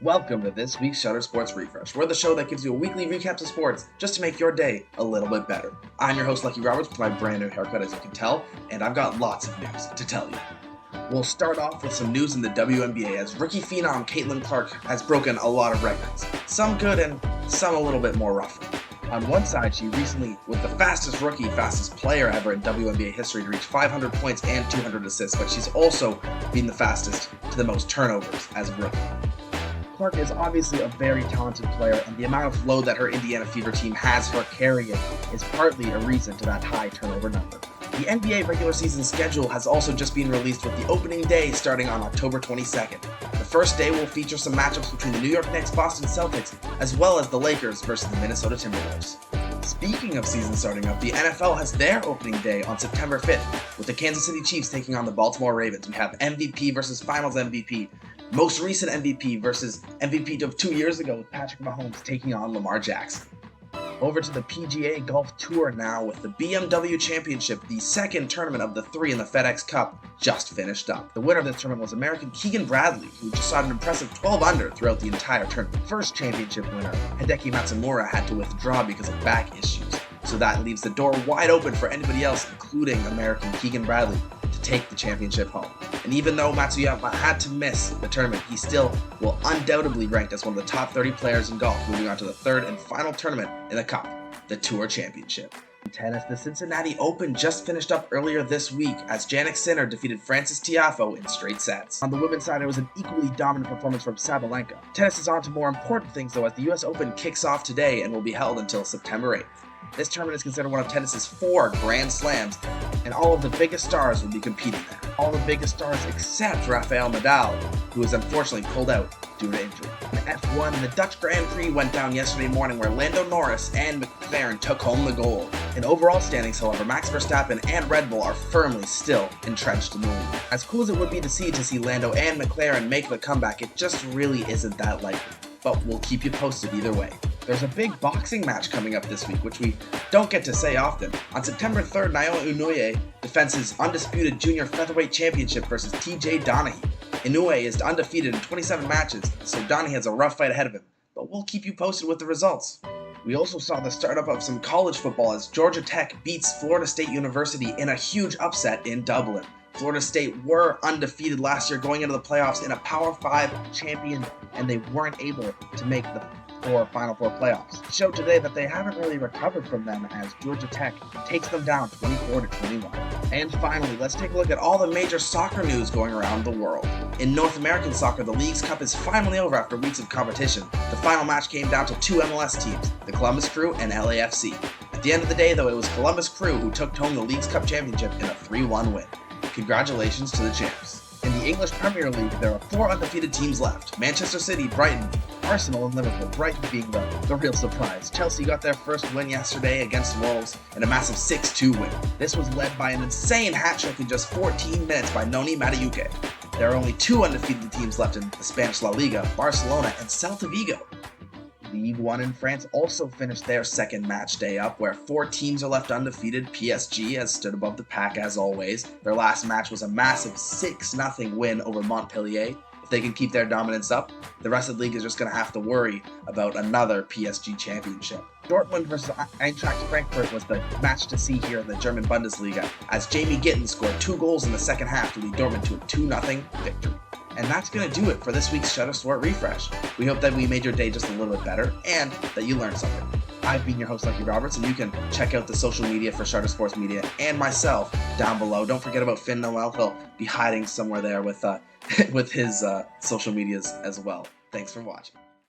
Welcome to this week's Shutter Sports Refresh. We're the show that gives you a weekly recap of sports just to make your day a little bit better. I'm your host, Lucky Roberts, with my brand new haircut, as you can tell, and I've got lots of news to tell you. We'll start off with some news in the WNBA, as rookie phenom Caitlin Clark has broken a lot of records. Some good and some a little bit more rough. On one side, she recently was the fastest player ever in WNBA history to reach 500 points and 200 assists, but she's also been the fastest to the most turnovers as a rookie. Clark is obviously a very talented player, and the amount of load that her Indiana Fever team has for carrying is partly a reason to that high turnover number. The NBA regular season schedule has also just been released, with the opening day starting on October 22nd. The first day will feature some matchups between the New York Knicks, Boston Celtics, as well as the Lakers versus the Minnesota Timberwolves. Speaking of season starting up, the NFL has their opening day on September 5th, with the Kansas City Chiefs taking on the Baltimore Ravens. We have MVP versus Finals MVP, most recent MVP versus MVP of 2 years ago, with Patrick Mahomes taking on Lamar Jackson. Over to the PGA Golf Tour now, with the BMW Championship, the second tournament of the three in the FedEx Cup, just finished up. The winner of this tournament was American Keegan Bradley, who just saw an impressive 12 under throughout the entire tournament. First championship winner, Hideki Matsumura, had to withdraw because of back issues, so that leaves the door wide open for anybody else, including American Keegan Bradley, to take the championship home. And even though Matsuyama had to miss the tournament, he still will undoubtedly rank as one of the top 30 players in golf, moving on to the third and final tournament in the Cup, the Tour Championship. In tennis, the Cincinnati Open just finished up earlier this week, as Jannik Sinner defeated Frances Tiafoe in straight sets. On the women's side, it was an equally dominant performance from Sabalenka. Tennis is on to more important things, though, as the US Open kicks off today and will be held until September 8th. This tournament is considered one of tennis's 4 Grand Slams, and all of the biggest stars will be competing there. All the biggest stars except Rafael Nadal, who was unfortunately pulled out due to injury. In F1, the Dutch Grand Prix went down yesterday morning, where Lando Norris and McLaren took home the gold. In overall standings, however, Max Verstappen and Red Bull are firmly still entrenched in the lead. As cool as it would be to see Lando and McLaren make the comeback, it just really isn't that likely. But we'll keep you posted either way. There's a big boxing match coming up this week, which we don't get to say often. On September 3rd, Naoya Inoue defends his undisputed junior featherweight championship versus TJ Donahue. Inoue is undefeated in 27 matches, so Donahue has a rough fight ahead of him, but we'll keep you posted with the results. We also saw the startup of some college football, as Georgia Tech beats Florida State University in a huge upset in Dublin. Florida State were undefeated last year going into the playoffs in a Power 5 champion, and they weren't able to make the Final Four playoffs. It showed today that they haven't really recovered from them, as Georgia Tech takes them down 24-21. And finally, let's take a look at all the major soccer news going around the world. In North American soccer, the Leagues Cup is finally over after weeks of competition. The final match came down to 2 MLS teams, the Columbus Crew and LAFC. At the end of the day, though, it was Columbus Crew who took home the Leagues Cup championship in a 3-1 win. Congratulations to the champs. In the English Premier League, there are 4 undefeated teams left: Manchester City, Brighton, Arsenal, and Liverpool. Brighton being the real surprise. Chelsea got their first win yesterday against Wolves in a massive 6-2 win. This was led by an insane hat-trick in just 14 minutes by Noni Madueke. There are only 2 undefeated teams left in the Spanish La Liga: Barcelona and Celta Vigo. League 1 in France also finished their second match day up, where 4 teams are left undefeated. PSG has stood above the pack as always. Their last match was a massive 6-0 win over Montpellier. If they can keep their dominance up, the rest of the league is just going to have to worry about another PSG championship. Dortmund versus Eintracht Frankfurt was the match to see here in the German Bundesliga, as Jamie Gitten scored 2 goals in the second half to lead Dortmund to a 2-0 victory. And that's going to do it for this week's Shutter Sport Refresh. We hope that we made your day just a little bit better, and that you learned something. I've been your host, Lucky Roberts, and you can check out the social media for Shutter Sports Media and myself down below. Don't forget about Finn Noel. He'll be hiding somewhere there with his social medias as well. Thanks for watching.